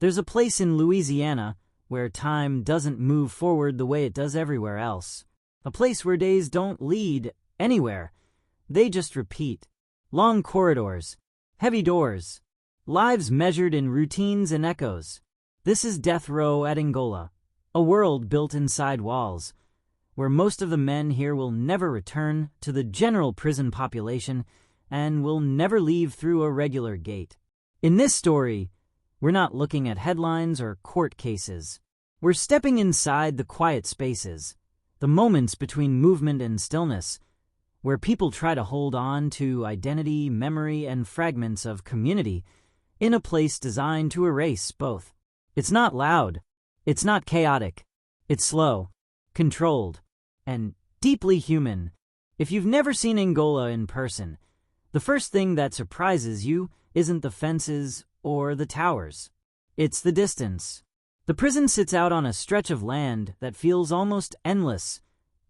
There's a place in Louisiana where time doesn't move forward the way it does everywhere else. A place where days don't lead anywhere. They just repeat. Long corridors, heavy doors, lives measured in routines and echoes. This is death row at Angola, a world built inside walls, where most of the men here will never return to the general prison population and will never leave through a regular gate. In this story, we're not looking at headlines or court cases. We're stepping inside the quiet spaces, the moments between movement and stillness, where people try to hold on to identity, memory, and fragments of community in a place designed to erase both. It's not loud. It's not chaotic. It's slow, controlled, and deeply human. If you've never seen Angola in person, the first thing that surprises you isn't the fences or the towers. It's the distance. The prison sits out on a stretch of land that feels almost endless.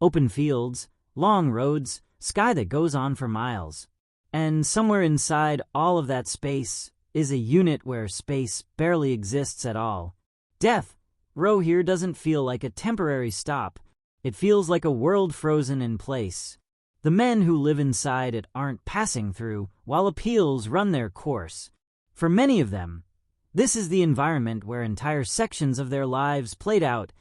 Open fields, long roads, sky that goes on for miles. And somewhere inside all of that space is a unit where space barely exists at all. Death row here doesn't feel like a temporary stop. It feels like a world frozen in place. The men who live inside it aren't passing through, while appeals run their course. For many of them, this is the environment where entire sections of their lives played out,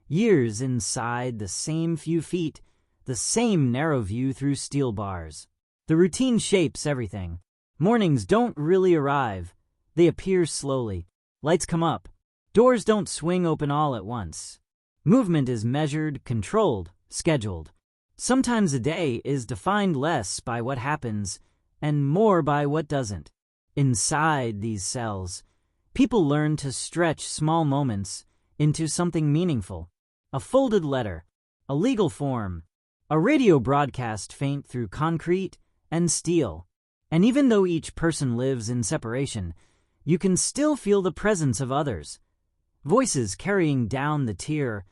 years inside the same few feet, the same narrow view through steel bars. The routine shapes everything. Mornings don't really arrive. They appear slowly. Lights come up. Doors don't swing open all at once. Movement is measured, controlled, scheduled. Sometimes a day is defined less by what happens and more by what doesn't. Inside these cells, people learn to stretch small moments into something meaningful. A folded letter, a legal form, a radio broadcast faint through concrete and steel. And even though each person lives in separation, you can still feel the presence of others. Voices carrying down the tier,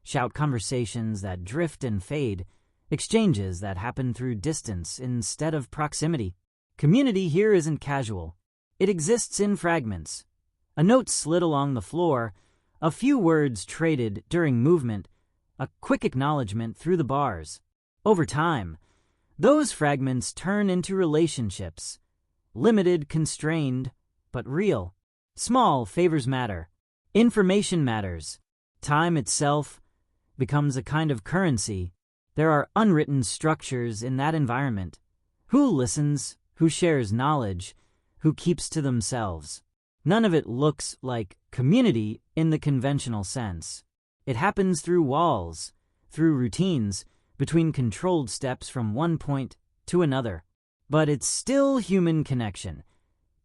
shout conversations that drift and fade, exchanges that happen through distance instead of proximity. Community here isn't casual. It exists in fragments. A note slid along the floor, a few words traded during movement, a quick acknowledgement through the bars. Over time, those fragments turn into relationships. Limited, constrained, but real. Small favors matter. Information matters. Time itself becomes a kind of currency. There are unwritten structures in that environment. Who listens? Who shares knowledge? Who keeps to themselves? None of it looks like community in the conventional sense. It happens through walls, through routines, between controlled steps from one point to another. But it's still human connection,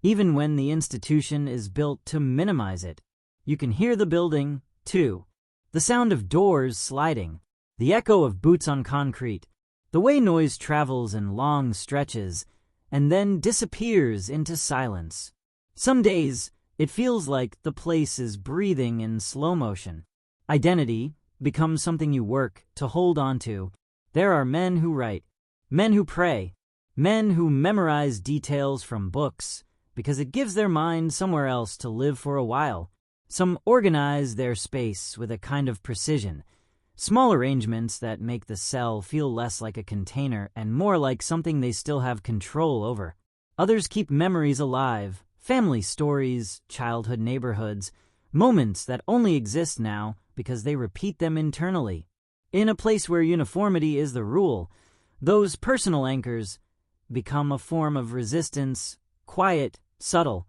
even when the institution is built to minimize it. You can hear the building, too. The sound of doors sliding, the echo of boots on concrete, the way noise travels in long stretches and then disappears into silence. Some days, it feels like the place is breathing in slow motion. Identity becomes something you work to hold on to. There are men who write, men who pray, men who memorize details from books because it gives their mind somewhere else to live for a while. Some organize their space with a kind of precision, small arrangements that make the cell feel less like a container and more like something they still have control over. Others keep memories alive, family stories, childhood neighborhoods, moments that only exist now because they repeat them internally. In a place where uniformity is the rule, those personal anchors become a form of resistance, quiet, subtle,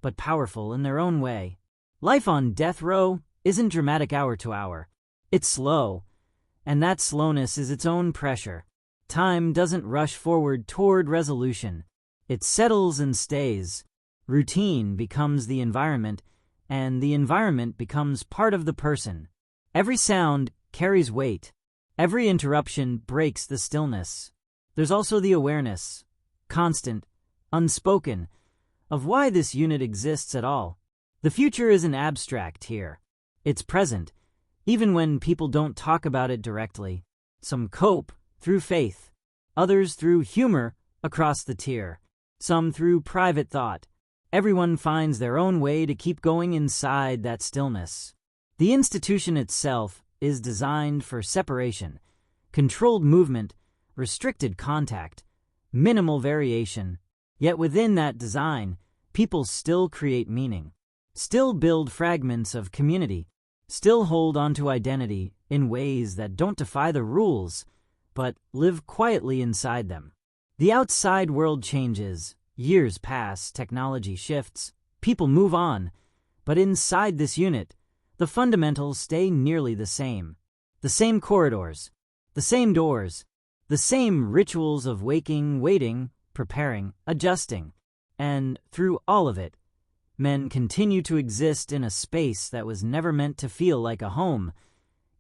but powerful in their own way. Life on death row isn't dramatic hour to hour. It's slow, and that slowness is its own pressure. Time doesn't rush forward toward resolution. It settles and stays. Routine becomes the environment, and the environment becomes part of the person. Every sound carries weight. Every interruption breaks the stillness. There's also the awareness, constant, unspoken, of why this unit exists at all. The future isn't abstract here. It's present, even when people don't talk about it directly. Some cope through faith, others through humor across the tier, some through private thought. Everyone finds their own way to keep going inside that stillness. The institution itself is designed for separation, controlled movement, restricted contact, minimal variation. Yet within that design, people still create meaning, still build fragments of community, still hold onto identity in ways that don't defy the rules, but live quietly inside them. The outside world changes, years pass, technology shifts, people move on, but inside this unit, the fundamentals stay nearly the same. The same corridors, the same doors, the same rituals of waking, waiting, preparing, adjusting. And through all of it, men continue to exist in a space that was never meant to feel like a home,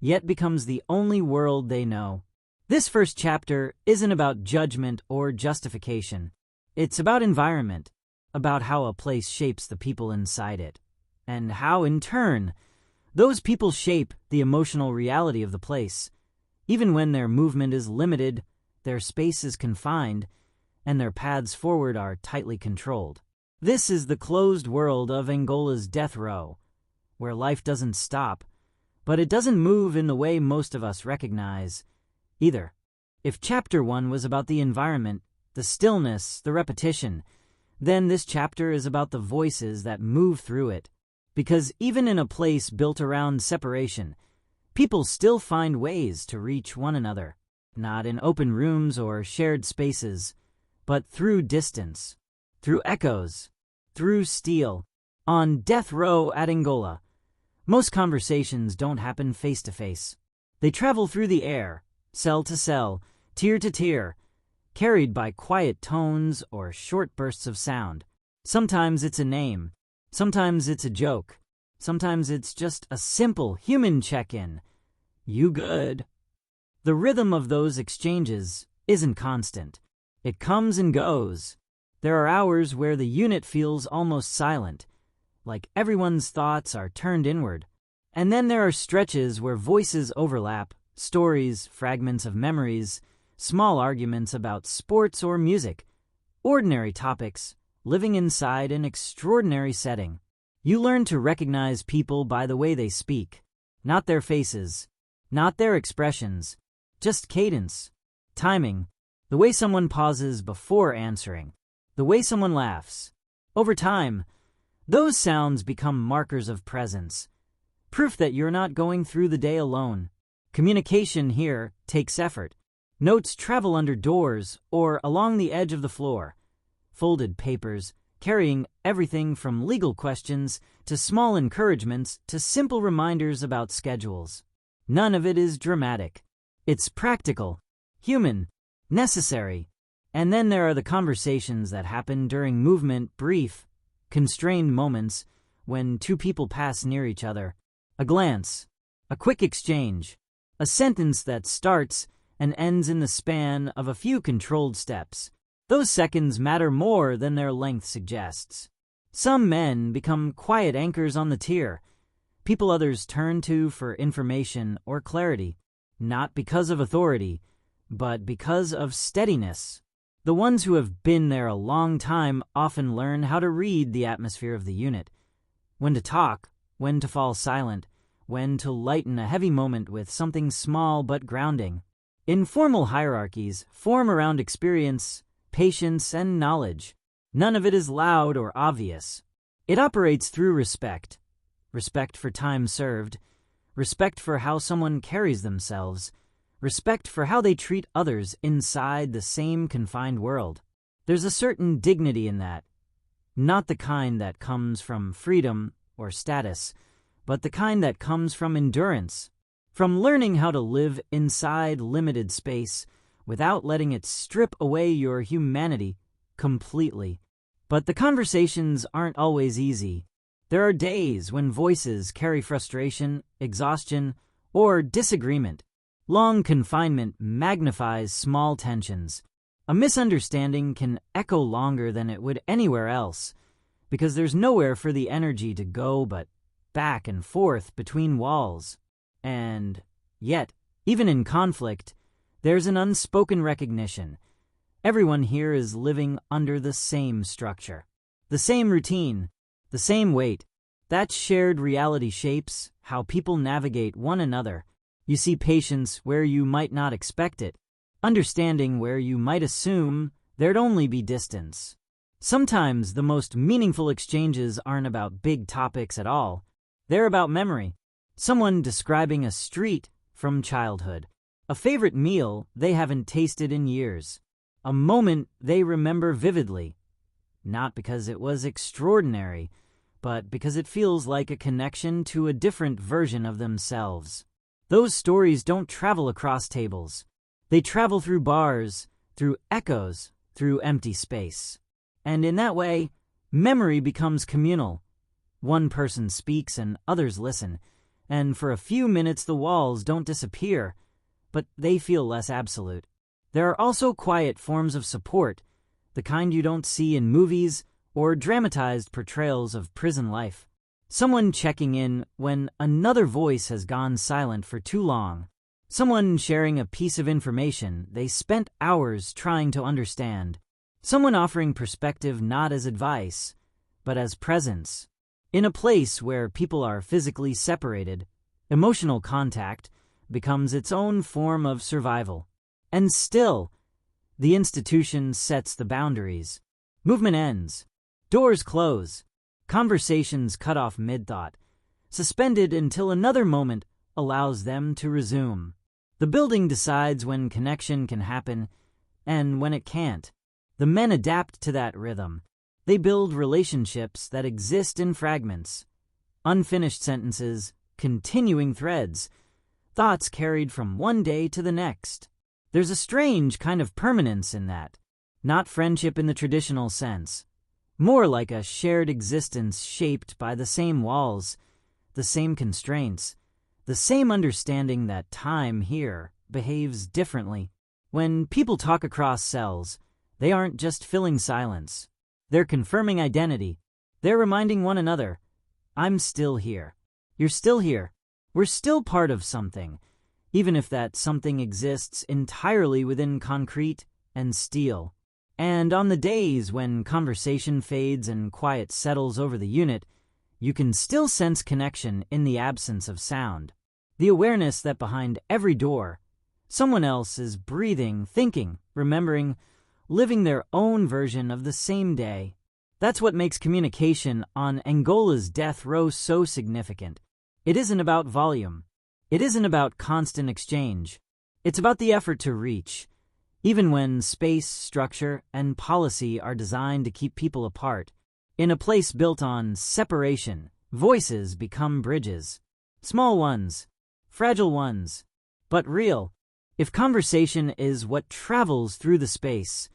yet becomes the only world they know. This first chapter isn't about judgment or justification. It's about environment, about how a place shapes the people inside it, and how, in turn, those people shape the emotional reality of the place. Even when their movement is limited, their space is confined, and their paths forward are tightly controlled. This is the closed world of Angola's death row, where life doesn't stop, but it doesn't move in the way most of us recognize either. If Chapter 1 was about the environment, the stillness, the repetition, then this chapter is about the voices that move through it. Because even in a place built around separation, people still find ways to reach one another, not in open rooms or shared spaces, but through distance, through echoes, through steel. On death row at Angola, most conversations don't happen face to face. They travel through the air, cell to cell, tier to tier, carried by quiet tones or short bursts of sound. Sometimes it's a name, sometimes it's a joke, sometimes it's just a simple human check-in. You good? The rhythm of those exchanges isn't constant. It comes and goes. There are hours where the unit feels almost silent, like everyone's thoughts are turned inward. And then there are stretches where voices overlap, stories, fragments of memories, small arguments about sports or music, ordinary topics, living inside an extraordinary setting. You learn to recognize people by the way they speak, not their faces, not their expressions, just cadence, timing, the way someone pauses before answering, the way someone laughs. Over time, those sounds become markers of presence, proof that you're not going through the day alone. Communication here takes effort. Notes travel under doors or along the edge of the floor. Folded papers, carrying everything from legal questions to small encouragements to simple reminders about schedules. None of it is dramatic. It's practical, human, necessary. And then there are the conversations that happen during movement, brief, constrained moments when two people pass near each other. A glance, a quick exchange, a sentence that starts and ends in the span of a few controlled steps. Those seconds matter more than their length suggests. Some men become quiet anchors on the tier, people others turn to for information or clarity, not because of authority, but because of steadiness. The ones who have been there a long time often learn how to read the atmosphere of the unit, when to talk, when to fall silent, when to lighten a heavy moment with something small but grounding. Informal hierarchies form around experience, patience, and knowledge. None of it is loud or obvious. It operates through respect. Respect for time served, respect for how someone carries themselves, respect for how they treat others inside the same confined world. There's a certain dignity in that, not the kind that comes from freedom or status, but the kind that comes from endurance, from learning how to live inside limited space without letting it strip away your humanity completely. But the conversations aren't always easy. There are days when voices carry frustration, exhaustion, or disagreement. Long confinement magnifies small tensions. A misunderstanding can echo longer than it would anywhere else, because there's nowhere for the energy to go but back and forth between walls. And yet, even in conflict, there's an unspoken recognition. Everyone here is living under the same structure. The same routine, the same weight. That shared reality shapes how people navigate one another. You see patience where you might not expect it, understanding where you might assume there'd only be distance. Sometimes the most meaningful exchanges aren't about big topics at all. They're about memory. Someone describing a street from childhood, a favorite meal they haven't tasted in years, a moment they remember vividly, not because it was extraordinary, but because it feels like a connection to a different version of themselves. Those stories don't travel across tables. They travel through bars, through echoes, through empty space. And in that way, memory becomes communal. One person speaks and others listen, and for a few minutes the walls don't disappear, but they feel less absolute. There are also quiet forms of support, the kind you don't see in movies or dramatized portrayals of prison life. Someone checking in when another voice has gone silent for too long. Someone sharing a piece of information they spent hours trying to understand. Someone offering perspective not as advice, but as presence. In a place where people are physically separated, emotional contact becomes its own form of survival. And still, the institution sets the boundaries. Movement ends. Doors close. Conversations cut off mid-thought, suspended until another moment allows them to resume. The building decides when connection can happen and when it can't. The men adapt to that rhythm. They build relationships that exist in fragments, unfinished sentences, continuing threads, thoughts carried from one day to the next. There's a strange kind of permanence in that, not friendship in the traditional sense, more like a shared existence shaped by the same walls, the same constraints, the same understanding that time here behaves differently. When people talk across cells, they aren't just filling silence. They're confirming identity. They're reminding one another, I'm still here. You're still here. We're still part of something, even if that something exists entirely within concrete and steel. And on the days when conversation fades and quiet settles over the unit, you can still sense connection in the absence of sound. The awareness that behind every door, someone else is breathing, thinking, remembering, living their own version of the same day. That's what makes communication on Angola's death row so significant. It isn't about volume. It isn't about constant exchange. It's about the effort to reach, even when space, structure, and policy are designed to keep people apart. In a place built on separation, voices become bridges. Small ones, fragile ones, but real. If conversation is what travels through the space,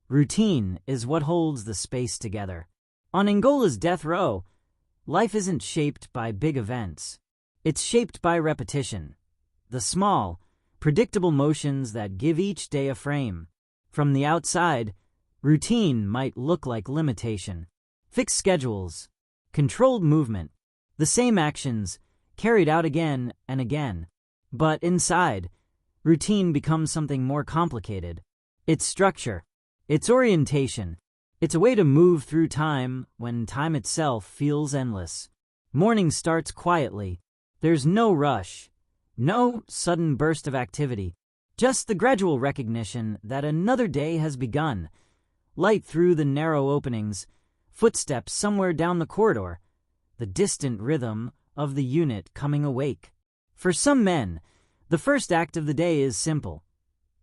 routine is what holds the space together. On Angola's death row, life isn't shaped by big events. It's shaped by repetition. The small, predictable motions that give each day a frame. From the outside, routine might look like limitation. Fixed schedules, controlled movement, the same actions carried out again and again. But inside, routine becomes something more complicated. It's structure. It's orientation. It's a way to move through time when time itself feels endless. Morning starts quietly. There's no rush, no sudden burst of activity, just the gradual recognition that another day has begun. Light through the narrow openings, footsteps somewhere down the corridor, the distant rhythm of the unit coming awake. For some men, the first act of the day is simple: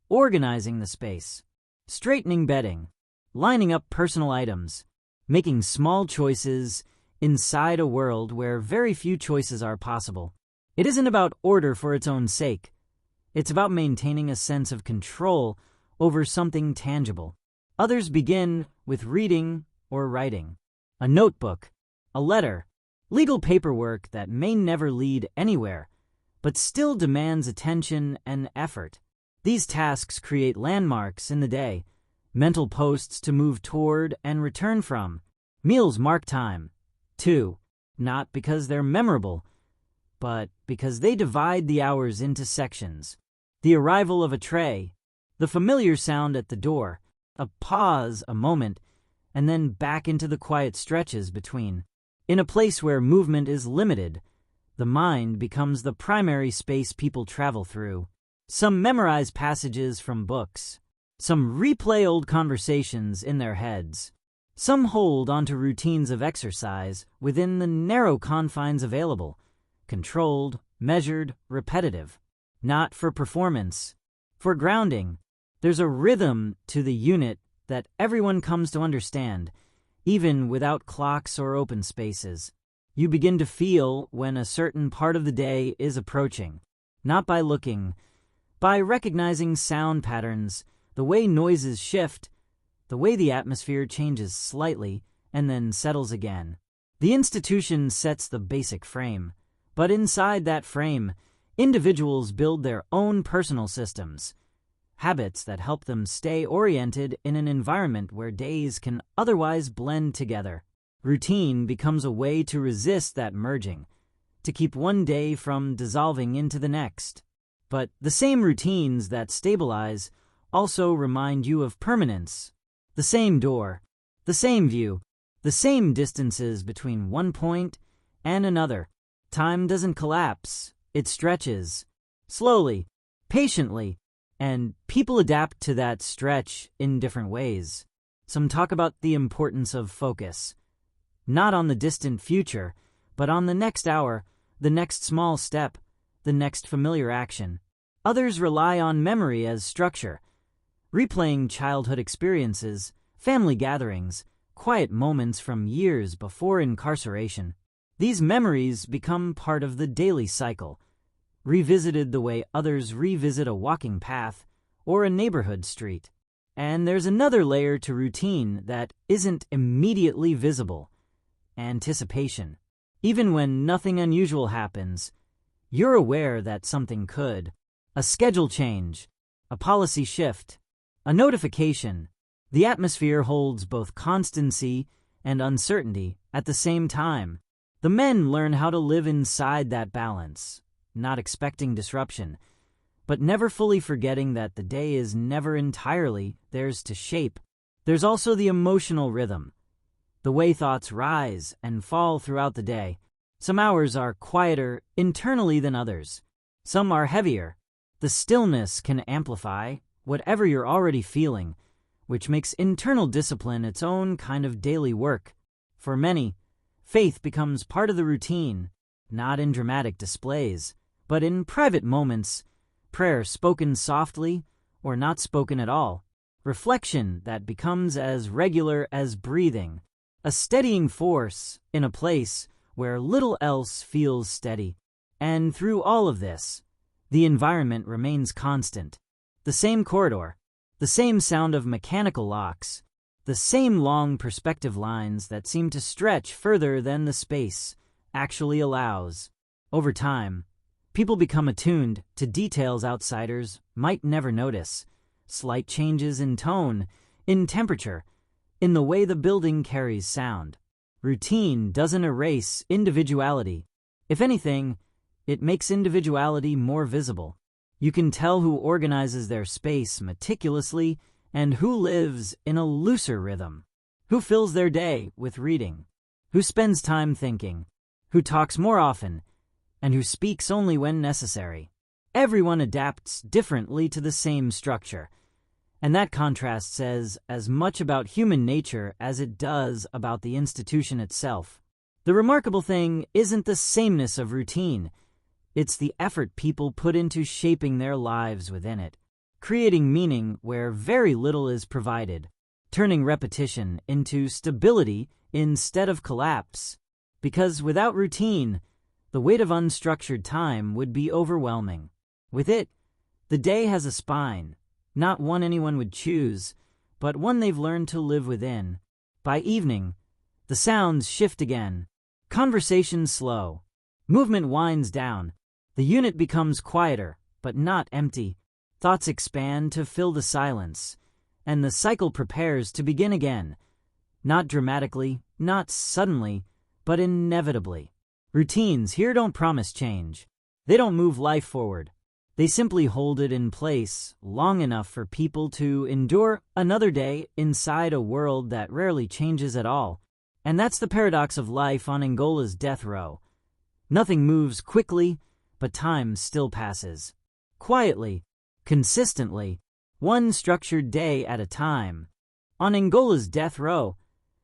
organizing the space. Straightening bedding, lining up personal items, making small choices inside a world where very few choices are possible. It isn't about order for its own sake. It's about maintaining a sense of control over something tangible. Others begin with reading or writing, a notebook, a letter, legal paperwork that may never lead anywhere, but still demands attention and effort. These tasks create landmarks in the day, mental posts to move toward and return from. Meals mark time, too, not because they're memorable, but because they divide the hours into sections. The arrival of a tray, the familiar sound at the door, a pause, a moment, and then back into the quiet stretches between. In a place where movement is limited, the mind becomes the primary space people travel through. Some memorize passages from books. Some replay old conversations in their heads. Some hold onto routines of exercise within the narrow confines available, controlled, measured, repetitive. Not for performance, for grounding. There's a rhythm to the unit that everyone comes to understand, even without clocks or open spaces. You begin to feel when a certain part of the day is approaching, not by looking, by recognizing sound patterns, the way noises shift, the way the atmosphere changes slightly and then settles again. The institution sets the basic frame, but inside that frame, individuals build their own personal systems, habits that help them stay oriented in an environment where days can otherwise blend together. Routine becomes a way to resist that merging, to keep one day from dissolving into the next. But the same routines that stabilize also remind you of permanence. The same door, the same view, the same distances between one point and another. Time doesn't collapse, it stretches, slowly, patiently, and people adapt to that stretch in different ways. Some talk about the importance of focus, not on the distant future, but on the next hour, the next small step, the next familiar action. Others rely on memory as structure, replaying childhood experiences, family gatherings, quiet moments from years before incarceration. These memories become part of the daily cycle, revisited the way others revisit a walking path or a neighborhood street. And there's another layer to routine that isn't immediately visible: anticipation. Even when nothing unusual happens, you're aware that something could. A schedule change, a policy shift, a notification. The atmosphere holds both constancy and uncertainty at the same time. The men learn how to live inside that balance, not expecting disruption, but never fully forgetting that the day is never entirely theirs to shape. There's also the emotional rhythm, the way thoughts rise and fall throughout the day. Some hours are quieter internally than others. Some are heavier. The stillness can amplify whatever you're already feeling, which makes internal discipline its own kind of daily work. For many, faith becomes part of the routine, not in dramatic displays, but in private moments, prayer spoken softly or not spoken at all, reflection that becomes as regular as breathing, a steadying force in a place where little else feels steady. And through all of this, the environment remains constant. The same corridor, the same sound of mechanical locks, the same long perspective lines that seem to stretch further than the space actually allows. Over time, people become attuned to details outsiders might never notice: slight changes in tone, in temperature, in the way the building carries sound. Routine doesn't erase individuality. If anything, it makes individuality more visible. You can tell who organizes their space meticulously and who lives in a looser rhythm, who fills their day with reading, who spends time thinking, who talks more often, and who speaks only when necessary. Everyone adapts differently to the same structure, and that contrast says as much about human nature as it does about the institution itself. The remarkable thing isn't the sameness of routine, it's the effort people put into shaping their lives within it, creating meaning where very little is provided, turning repetition into stability instead of collapse. Because without routine, the weight of unstructured time would be overwhelming. With it, the day has a spine, not one anyone would choose, but one they've learned to live within. By evening, the sounds shift again, conversations slow, movement winds down, the unit becomes quieter, but not empty. Thoughts expand to fill the silence, and the cycle prepares to begin again. Not dramatically, not suddenly, but inevitably. Routines here don't promise change. They don't move life forward. They simply hold it in place long enough for people to endure another day inside a world that rarely changes at all. And that's the paradox of life on Angola's death row. Nothing moves quickly, but time still passes. Quietly, consistently, one structured day at a time. On Angola's death row,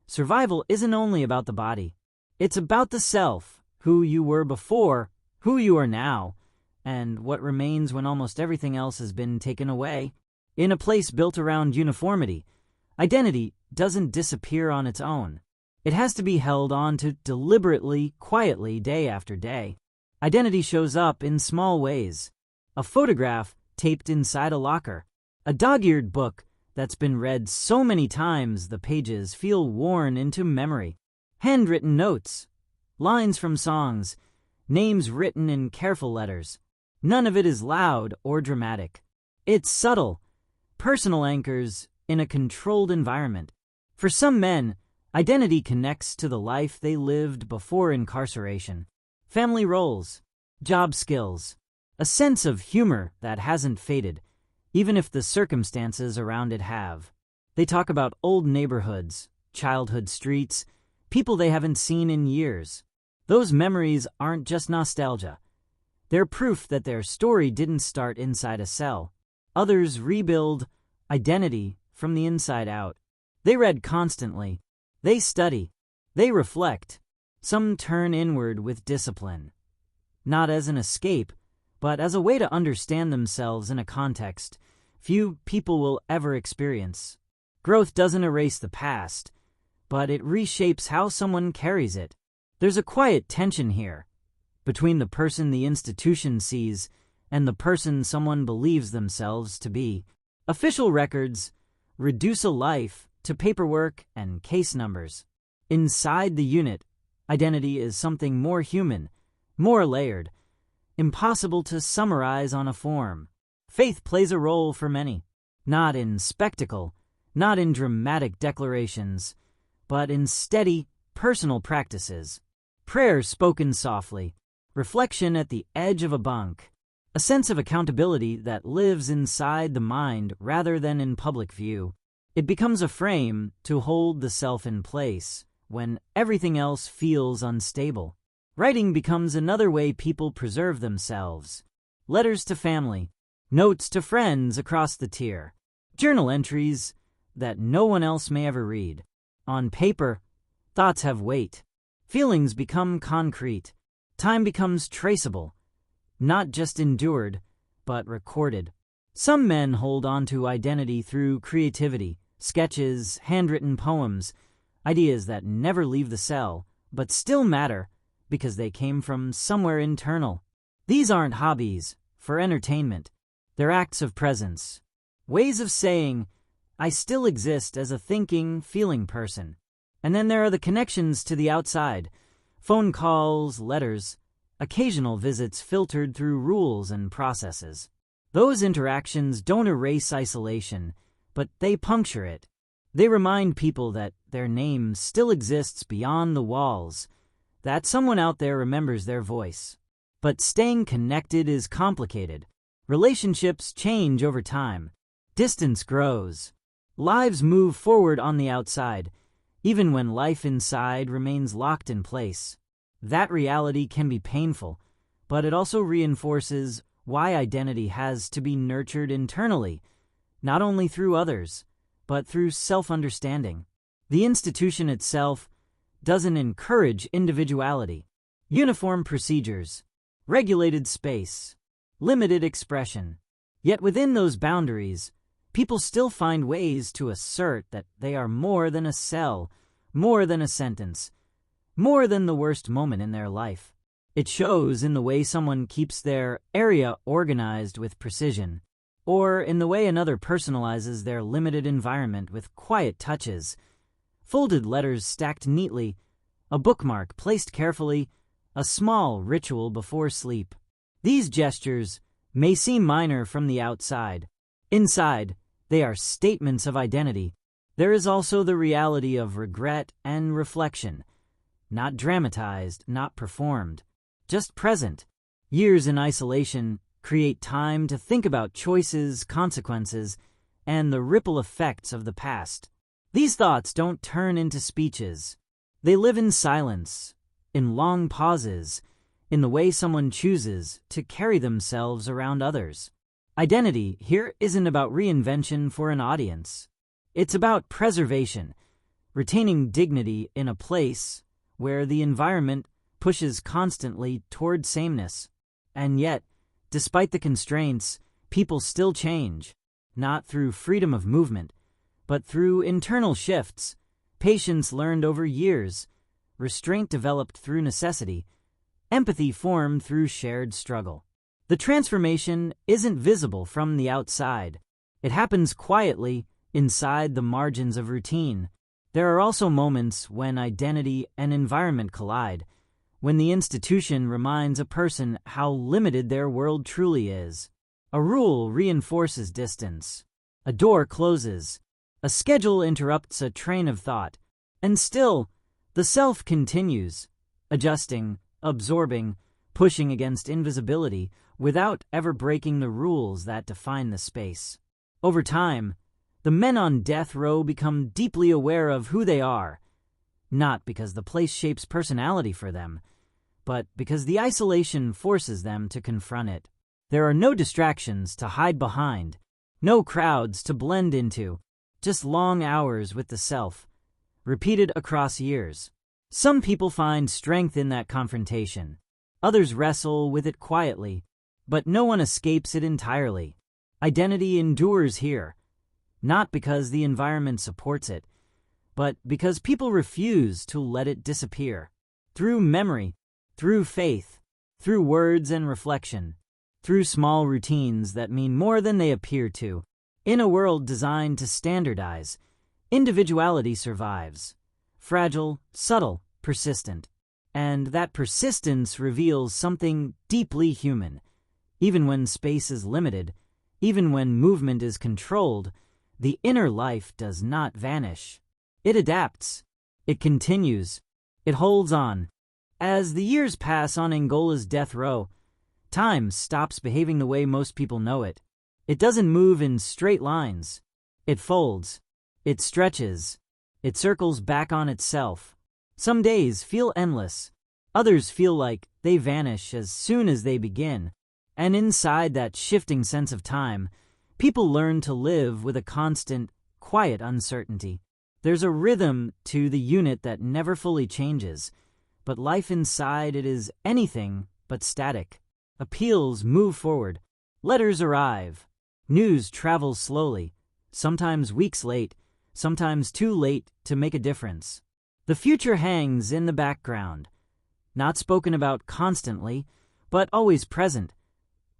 survival isn't only about the body. It's about the self, who you were before, who you are now, and what remains when almost everything else has been taken away. In a place built around uniformity, identity doesn't disappear on its own. It has to be held on to deliberately, quietly, day after day. Identity shows up in small ways. A photograph taped inside a locker. A dog-eared book that's been read so many times the pages feel worn into memory. Handwritten notes. Lines from songs. Names written in careful letters. None of it is loud or dramatic. It's subtle. Personal anchors in a controlled environment. For some men, identity connects to the life they lived before incarceration. Family roles, job skills, a sense of humor that hasn't faded, even if the circumstances around it have. They talk about old neighborhoods, childhood streets, people they haven't seen in years. Those memories aren't just nostalgia. They're proof that their story didn't start inside a cell. Others rebuild identity from the inside out. They read constantly. They study. They reflect. Some turn inward with discipline. Not as an escape, but as a way to understand themselves in a context few people will ever experience. Growth doesn't erase the past, but it reshapes how someone carries it. There's a quiet tension here, between the person the institution sees and the person someone believes themselves to be. Official records reduce a life to paperwork and case numbers. Inside the unit, identity is something more human, more layered, impossible to summarize on a form. Faith plays a role for many, not in spectacle, not in dramatic declarations, but in steady, personal practices. Prayer spoken softly, reflection at the edge of a bunk, a sense of accountability that lives inside the mind rather than in public view. It becomes a frame to hold the self in place when everything else feels unstable. Writing becomes another way people preserve themselves. Letters to family, notes to friends across the tier, journal entries that no one else may ever read. On paper, thoughts have weight. Feelings become concrete. Time becomes traceable, not just endured, but recorded. Some men hold on to identity through creativity, sketches, handwritten poems, ideas that never leave the cell, but still matter because they came from somewhere internal. These aren't hobbies for entertainment. They're acts of presence, ways of saying, I still exist as a thinking, feeling person. And then there are the connections to the outside, phone calls, letters, occasional visits filtered through rules and processes. Those interactions don't erase isolation, but they puncture it. They remind people that their name still exists beyond the walls, that someone out there remembers their voice. But staying connected is complicated. Relationships change over time. Distance grows. Lives move forward on the outside, even when life inside remains locked in place. That reality can be painful, but it also reinforces why identity has to be nurtured internally, not only through others, but through self-understanding. The institution itself doesn't encourage individuality. Uniform procedures, regulated space, limited expression. Yet within those boundaries, people still find ways to assert that they are more than a cell, more than a sentence, more than the worst moment in their life. It shows in the way someone keeps their area organized with precision, or in the way another personalizes their limited environment with quiet touches. Folded letters stacked neatly, a bookmark placed carefully, a small ritual before sleep. These gestures may seem minor from the outside. Inside, they are statements of identity. There is also the reality of regret and reflection, not dramatized, not performed, just present. Years in isolation create time to think about choices, consequences, and the ripple effects of the past. These thoughts don't turn into speeches. They live in silence, in long pauses, in the way someone chooses to carry themselves around others. Identity here isn't about reinvention for an audience. It's about preservation, retaining dignity in a place where the environment pushes constantly toward sameness. And yet, despite the constraints, people still change, not through freedom of movement, but through internal shifts, patience learned over years, restraint developed through necessity, empathy formed through shared struggle. The transformation isn't visible from the outside. It happens quietly inside the margins of routine. There are also moments when identity and environment collide, when the institution reminds a person how limited their world truly is. A rule reinforces distance. A door closes. A schedule interrupts a train of thought. And still, the self continues, adjusting, absorbing, pushing against invisibility without ever breaking the rules that define the space. Over time, the men on death row become deeply aware of who they are, not because the place shapes personality for them, but because the isolation forces them to confront it. There are no distractions to hide behind, no crowds to blend into, just long hours with the self, repeated across years. Some people find strength in that confrontation. Others wrestle with it quietly, but no one escapes it entirely. Identity endures here, not because the environment supports it, but because people refuse to let it disappear. Through memory, through faith, through words and reflection, through small routines that mean more than they appear to. In a world designed to standardize, individuality survives. Fragile, subtle, persistent. And that persistence reveals something deeply human. Even when space is limited, even when movement is controlled, the inner life does not vanish. It adapts. It continues. It holds on. As the years pass on Angola's death row, time stops behaving the way most people know it. It doesn't move in straight lines. It folds. It stretches. It circles back on itself. Some days feel endless. Others feel like they vanish as soon as they begin. And inside that shifting sense of time, people learn to live with a constant, quiet uncertainty. There's a rhythm to the unit that never fully changes, but life inside it is anything but static. Appeals move forward. Letters arrive. News travels slowly, sometimes weeks late, sometimes too late to make a difference. The future hangs in the background, not spoken about constantly, but always present,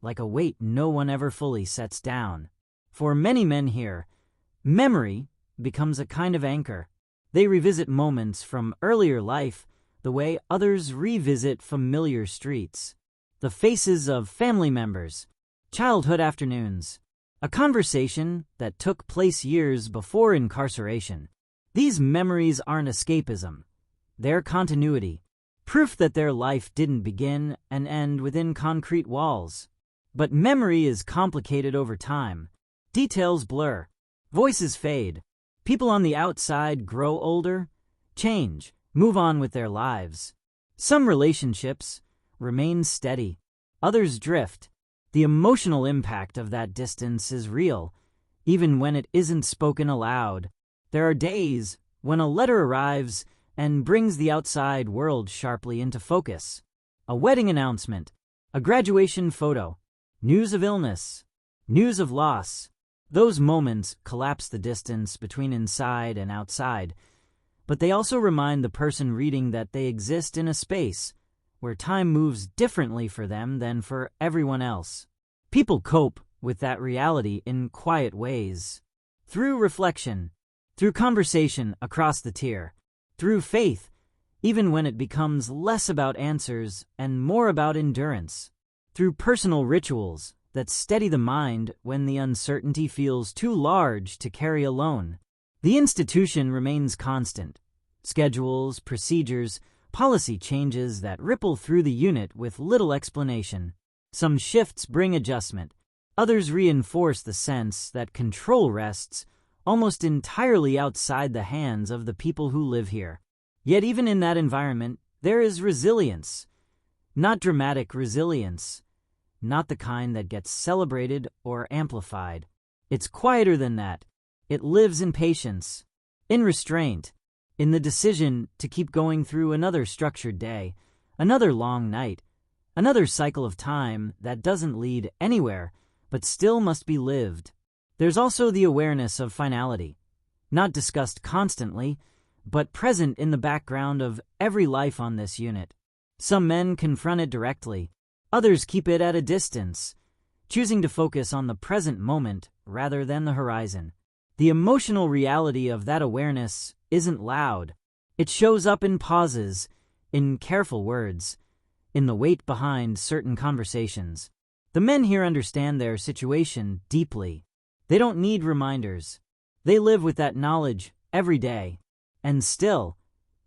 like a weight no one ever fully sets down. For many men here, memory becomes a kind of anchor. They revisit moments from earlier life the way others revisit familiar streets. The faces of family members, childhood afternoons, a conversation that took place years before incarceration. These memories aren't escapism. They're continuity, proof that their life didn't begin and end within concrete walls. But memory is complicated over time. Details blur. Voices fade. People on the outside grow older, change, move on with their lives. Some relationships remain steady. Others drift. The emotional impact of that distance is real, even when it isn't spoken aloud. There are days when a letter arrives and brings the outside world sharply into focus. A wedding announcement, a graduation photo, news of illness, news of loss. Those moments collapse the distance between inside and outside, but they also remind the person reading that they exist in a space where time moves differently for them than for everyone else. People cope with that reality in quiet ways. Through reflection, through conversation across the tier, through faith, even when it becomes less about answers and more about endurance. Through personal rituals that steady the mind when the uncertainty feels too large to carry alone. The institution remains constant. Schedules, procedures, policy changes that ripple through the unit with little explanation. Some shifts bring adjustment. Others reinforce the sense that control rests almost entirely outside the hands of the people who live here. Yet even in that environment, there is resilience. Not dramatic resilience. Not the kind that gets celebrated or amplified. It's quieter than that. It lives in patience, in restraint, in the decision to keep going through another structured day, another long night, another cycle of time that doesn't lead anywhere, but still must be lived. There's also the awareness of finality, not discussed constantly, but present in the background of every life on this unit. Some men confront it directly, others keep it at a distance, choosing to focus on the present moment rather than the horizon. The emotional reality of that awareness isn't loud. It shows up in pauses, in careful words, in the weight behind certain conversations. The men here understand their situation deeply. They don't need reminders. They live with that knowledge every day. And still,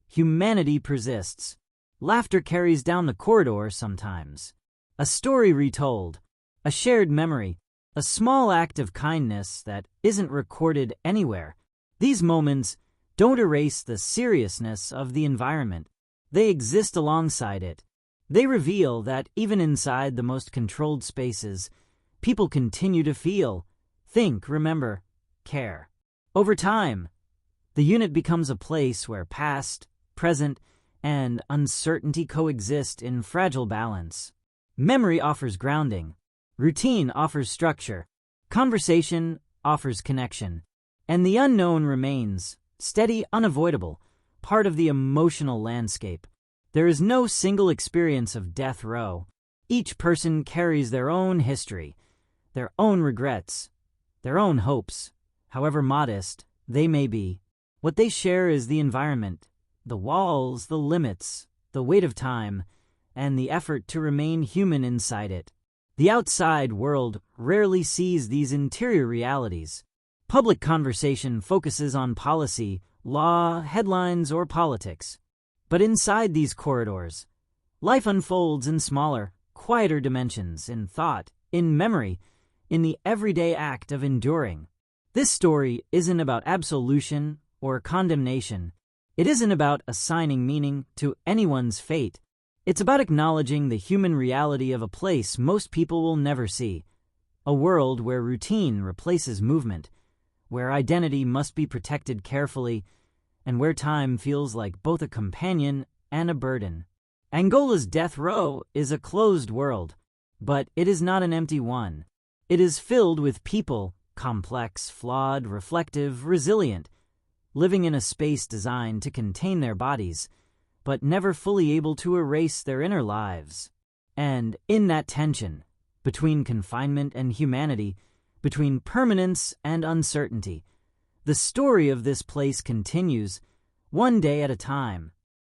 humanity persists. Laughter carries down the corridor sometimes. A story retold, a shared memory, a small act of kindness that isn't recorded anywhere. These moments don't erase the seriousness of the environment. They exist alongside it. They reveal that even inside the most controlled spaces, people continue to feel, think, remember, care. Over time, the unit becomes a place where past, present, and uncertainty coexist in fragile balance. Memory offers grounding. Routine offers structure. Conversation offers connection. And the unknown remains, steady, unavoidable, part of the emotional landscape. There is no single experience of death row. Each person carries their own history, their own regrets, their own hopes, however modest they may be. What they share is the environment, the walls, the limits, the weight of time, and the effort to remain human inside it. The outside world rarely sees these interior realities. Public conversation focuses on policy, law, headlines, or politics. But inside these corridors, life unfolds in smaller, quieter dimensions, in thought, in memory, in the everyday act of enduring. This story isn't about absolution or condemnation. It isn't about assigning meaning to anyone's fate. It's about acknowledging the human reality of a place most people will never see. A world where routine replaces movement, where identity must be protected carefully, and where time feels like both a companion and a burden. Angola's death row is a closed world, but it is not an empty one. It is filled with people, complex, flawed, reflective, resilient, living in a space designed to contain their bodies, but never fully able to erase their inner lives. And in that tension, between confinement and humanity, between permanence and uncertainty, the story of this place continues, one day at a time.